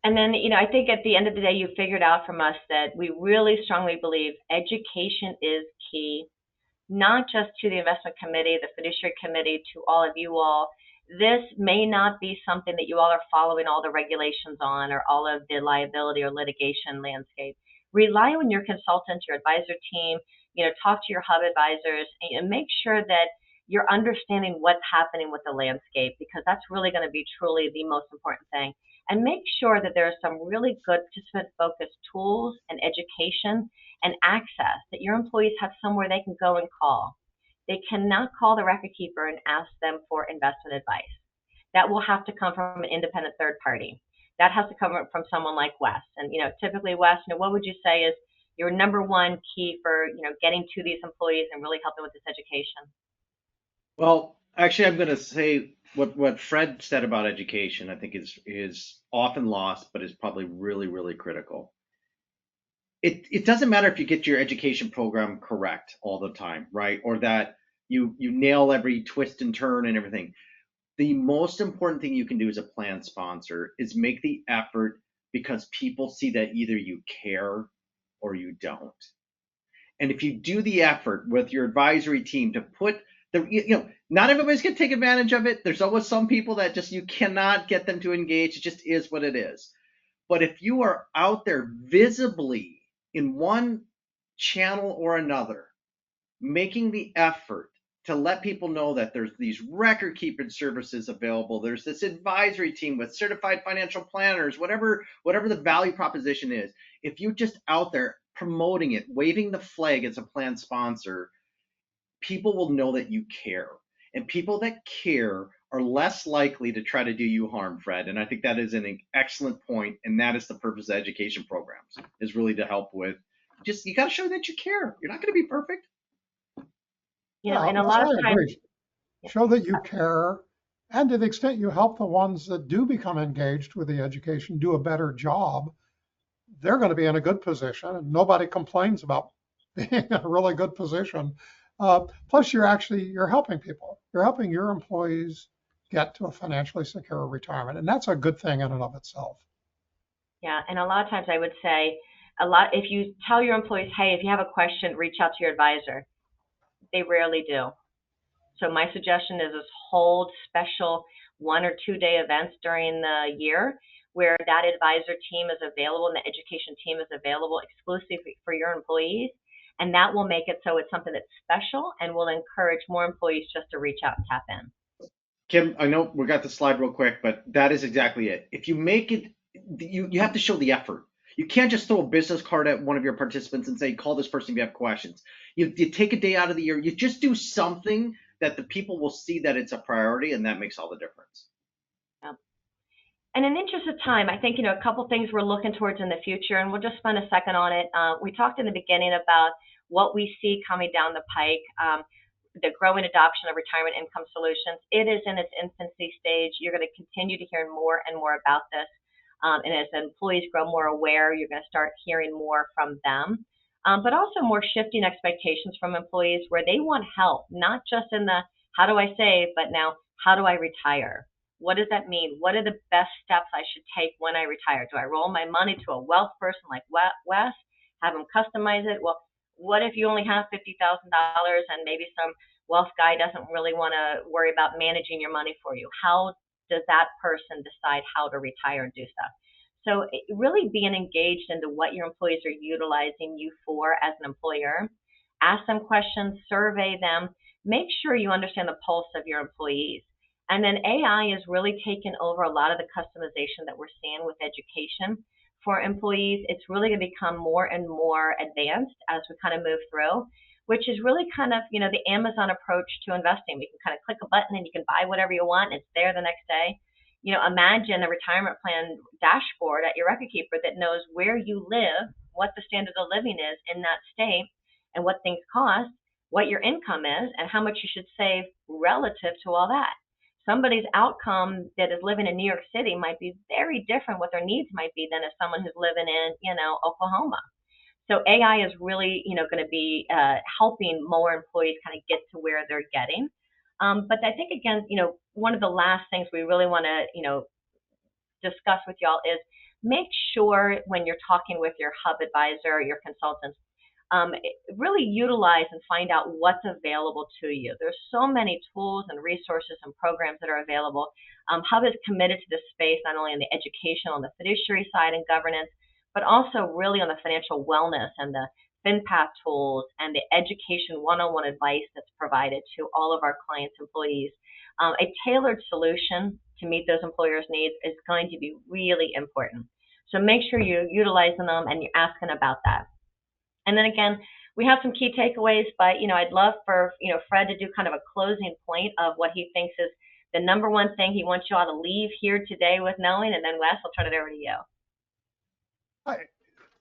Speaker 1: And then, I think at the end of the day, you figured out from us that we really strongly believe education is key. not just to the investment committee, the fiduciary committee, to all of you all. This may not be something that you all are following all the regulations on or all of the liability or litigation landscape. Rely on your consultants, your advisor team, talk to your hub advisors and make sure that you're understanding what's happening with the landscape, because that's really going to be truly the most important thing. And make sure that there are some really good participant-focused tools and education and access, that your employees have somewhere they can go and call. They cannot call the record keeper and ask them for investment advice. That will have to come from an independent third party. That has to come from someone like Wes. And typically, Wes, what would you say is your number one key for getting to these employees and really helping with this education?
Speaker 2: Well, actually, I'm going to say what Fred said about education, I think is often lost, but is probably really, really critical. It doesn't matter if you get your education program correct all the time, right? Or that you nail every twist and turn and everything. The most important thing you can do as a plan sponsor is make the effort, because people see that either you care or you don't. And if you do the effort with your advisory team to put not everybody's going to take advantage of it. There's always some people that just, you cannot get them to engage. It just is what it is. But if you are out there visibly in one channel or another, making the effort to let people know that there's these record keeping services available, there's this advisory team with certified financial planners, whatever the value proposition is, if you're just out there promoting it, waving the flag as a plan sponsor, people will know that you care. And people that care are less likely to try to do you harm, Fred. And I think that is an excellent point. And that is the purpose of education programs, is really to help with you got to show that you care. You're not going to be perfect.
Speaker 1: And a lot of times,
Speaker 3: show that you care. And to the extent you help the ones that do become engaged with the education do a better job, they're going to be in a good position, and nobody complains about being in a really good position. Plus, you're helping people. You're helping your employees get to a financially secure retirement, and that's a good thing in and of itself.
Speaker 1: Yeah, and a lot of times I would say, if you tell your employees, hey, if you have a question, reach out to your advisor. They rarely do. So my suggestion is hold special 1 or 2 day events during the year where that advisor team is available and the education team is available exclusively for your employees. And that will make it so it's something that's special and will encourage more employees just to reach out and tap in.
Speaker 2: Kim, I know we got the slide real quick, but that is exactly it. If you make it, you have to show the effort. You can't just throw a business card at one of your participants and say, call this person if you have questions. You take a day out of the year. You just do something that the people will see that it's a priority, and that makes all the difference.
Speaker 1: Yeah. And in the interest of time, I think, a couple things we're looking towards in the future, and we'll just spend a second on it. We talked in the beginning about what we see coming down the pike, the growing adoption of retirement income solutions. It is in its infancy stage. You're going to continue to hear more and more about this. And as employees grow more aware, you're going to start hearing more from them. But also more shifting expectations from employees where they want help, not just in the how do I save, but now how do I retire? What does that mean? What are the best steps I should take when I retire? Do I roll my money to a wealth person like Wes, have them customize it? Well, what if you only have $50,000 and maybe some wealth guy doesn't really want to worry about managing your money for you? How does that person decide how to retire and do stuff? So really being engaged into what your employees are utilizing you for as an employer. Ask them questions, survey them, make sure you understand the pulse of your employees. And then AI is really taking over a lot of the customization that we're seeing with education for employees. It's really going to become more and more advanced as we kind of move through, which is really kind of, the Amazon approach to investing. We can kind of click a button and you can buy whatever you want, and it's there the next day. Imagine a retirement plan dashboard at your record keeper that knows where you live, what the standard of living is in that state, and what things cost, what your income is, and how much you should save relative to all that. Somebody's outcome that is living in New York City might be very different what their needs might be than if someone who's living in, Oklahoma. So AI is really, going to be helping more employees kind of get to where they're getting. But I think, again, one of the last things we really want to, discuss with y'all is make sure when you're talking with your hub advisor or your consultants, really utilize and find out what's available to you. There's so many tools and resources and programs that are available. Hub is committed to this space, not only on the education, on the fiduciary side and governance, but also really on the financial wellness and the FinPath tools and the education one-on-one advice that's provided to all of our clients' employees. A tailored solution to meet those employers' needs is going to be really important. So make sure you're utilizing them and you're asking about that. And then again, we have some key takeaways, but I'd love for Fred to do kind of a closing point of what he thinks is the number one thing he wants you all to leave here today with knowing, and then Wes, I'll turn it over to you.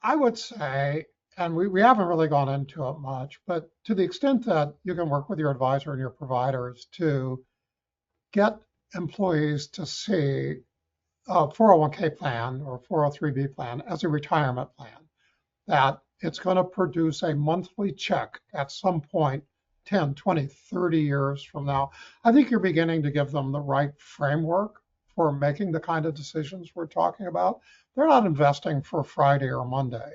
Speaker 3: I would say, and we haven't really gone into it much, but to the extent that you can work with your advisor and your providers to get employees to see a 401k plan or 403b plan as a retirement plan, that it's going to produce a monthly check at some point 10, 20, 30 years from now. I think you're beginning to give them the right framework for making the kind of decisions we're talking about. They're not investing for Friday or Monday.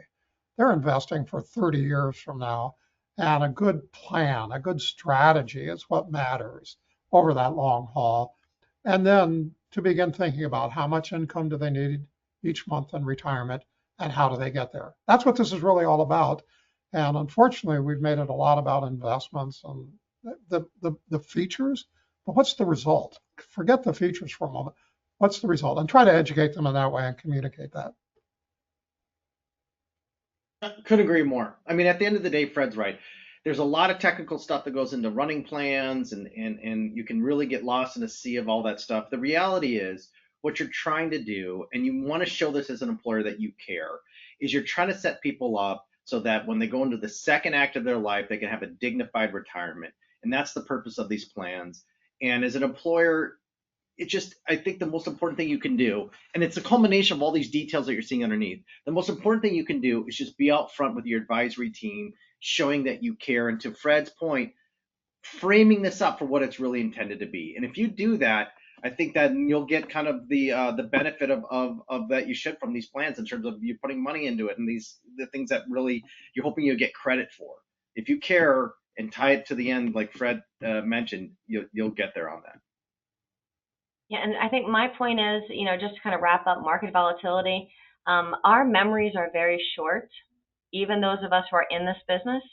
Speaker 3: They're investing for 30 years from now. And a good plan, a good strategy is what matters over that long haul. And then to begin thinking about how much income do they need each month in retirement and how do they get there. That's what this is really all about. And unfortunately, we've made it a lot about investments and the features, but what's the result? Forget the features for a moment. What's the result? And try to educate them in that way and communicate that.
Speaker 2: Couldn't agree more. I mean, at the end of the day, Fred's right. There's a lot of technical stuff that goes into running plans, and you can really get lost in a sea of all that stuff. The reality is, what you're trying to do, and you want to show this as an employer that you care, is you're trying to set people up so that when they go into the second act of their life, they can have a dignified retirement. And that's the purpose of these plans. And as an employer, I think the most important thing you can do, and it's a culmination of all these details that you're seeing underneath, the most important thing you can do is just be out front with your advisory team, showing that you care. And to Fred's point, framing this up for what it's really intended to be. And if you do that, I think that you'll get kind of the benefit of that you should from these plans in terms of you putting money into it and the things that really you're hoping you'll get credit for. If you care and tie it to the end, like Fred mentioned, you'll get there on that.
Speaker 1: Yeah, and I think my point is, just to kind of wrap up market volatility, our memories are very short, even those of us who are in this business.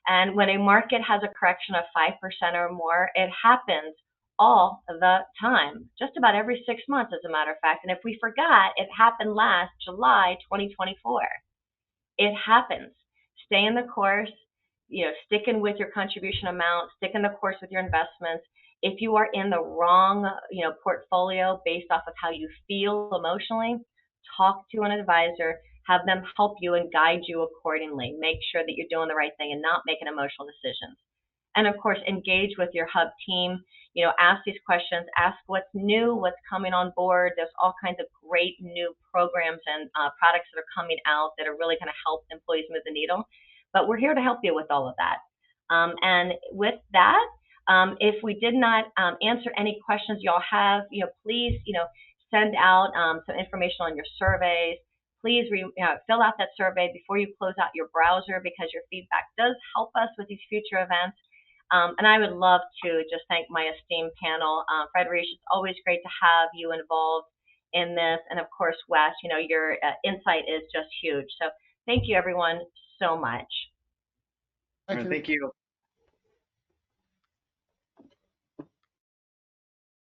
Speaker 1: And when a market has a correction of 5% or more, it happens all the time, just about every 6 months, as a matter of fact. And if we forgot, it happened last July 2024. It happens. Stay in the course, sticking with your contribution amount, stick in the course with your investments. If you are in the wrong, portfolio based off of how you feel emotionally, talk to an advisor, have them help you and guide you accordingly. Make sure that you're doing the right thing and not making emotional decisions. And of course, engage with your hub team. Ask these questions, ask what's new, what's coming on board. There's all kinds of great new programs and products that are coming out that are really going to help employees move the needle. But we're here to help you with all of that. And with that, if we did not answer any questions y'all have, please, send out some information on your surveys. Please fill out that survey before you close out your browser, because your feedback does help us with these future events. And I would love to just thank my esteemed panel. Fred Reish, it's always great to have you involved in this. And of course, Wes, your insight is just huge. So thank you, everyone, so much.
Speaker 3: Thank you.
Speaker 2: Thank you.